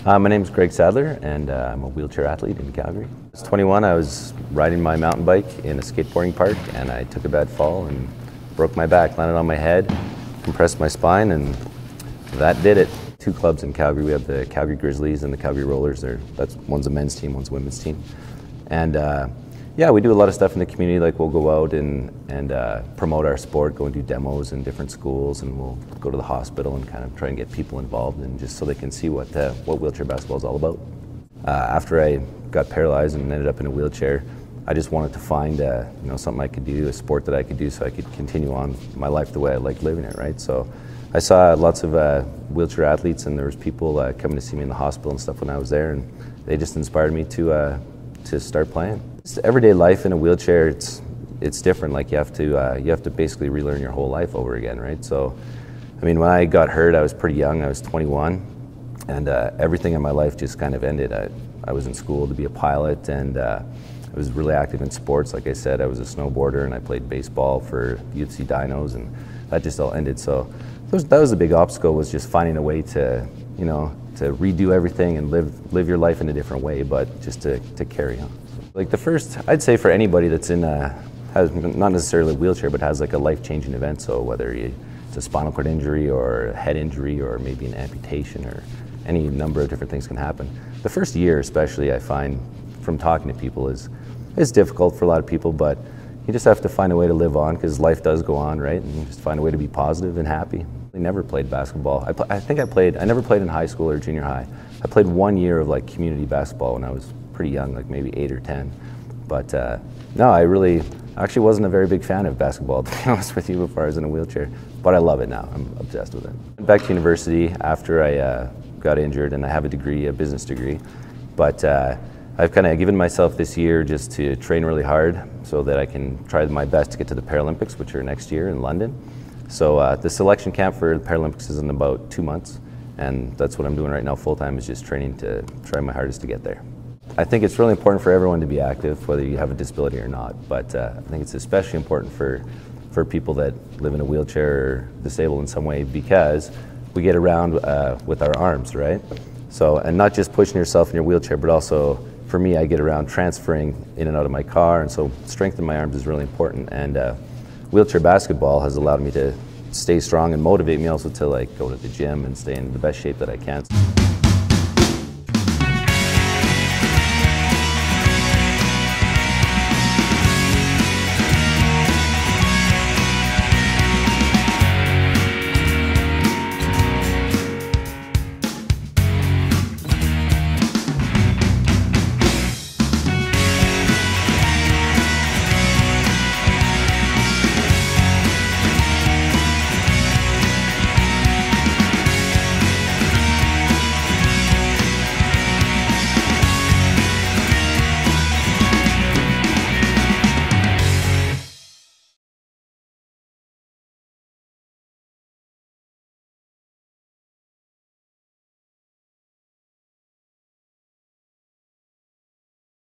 My name is Greg Sadler, and I'm a wheelchair athlete in Calgary. I was 21, I was riding my mountain bike in a skateboarding park, and I took a bad fall and broke my back, landed on my head, compressed my spine, and that did it. Two clubs in Calgary. We have the Calgary Grizzlies and the Calgary Rollers. One's a men's team, one's a women's team. And yeah, we do a lot of stuff in the community, like we'll go out and promote our sport, go and do demos in different schools, and we'll go to the hospital and kind of try and get people involved, and just so they can see what wheelchair basketball is all about. After I got paralyzed and ended up in a wheelchair, I just wanted to find something I could do, a sport that I could do, so I could continue on my life the way I like living it, right? So I saw lots of wheelchair athletes, and there was people coming to see me in the hospital and stuff when I was there, and they just inspired me to start playing. Just everyday life in a wheelchair, it's different. Like you have to basically relearn your whole life over again, right? So, I mean, when I got hurt, I was pretty young. I was 21, and everything in my life just kind of ended. I was in school to be a pilot, and I was really active in sports. Like I said, I was a snowboarder, and I played baseball for UFC Dinos, and that just all ended. So that was a big obstacle, was just finding a way to, to redo everything and live your life in a different way, but just to carry on. Like the first, I'd say for anybody that's has not necessarily a wheelchair, but has like a life-changing event, so whether it's a spinal cord injury or a head injury or maybe an amputation, or any number of different things can happen. The first year especially, I find from talking to people, is difficult for a lot of people, but you just have to find a way to live on, because life does go on, right? And you just find a way to be positive and happy. I never played basketball. I never played in high school or junior high. I played 1 year of like community basketball when I was pretty young, like maybe 8 or 10. But no, I actually wasn't a very big fan of basketball, to be honest with you, before I was in a wheelchair. But I love it now. I'm obsessed with it. Went back to university after I got injured, and I have a degree, a business degree. But I've kind of given myself this year just to train really hard so that I can try my best to get to the Paralympics, which are next year in London. So the selection camp for the Paralympics is in about 2 months, and that's what I'm doing right now full time, is just training to try my hardest to get there. I think it's really important for everyone to be active, whether you have a disability or not, but I think it's especially important for people that live in a wheelchair or disabled in some way, because we get around with our arms, right? So, and not just pushing yourself in your wheelchair, but also, for me, I get around transferring in and out of my car, and so strength in my arms is really important. And wheelchair basketball has allowed me to stay strong and motivate me also to like go to the gym and stay in the best shape that I can.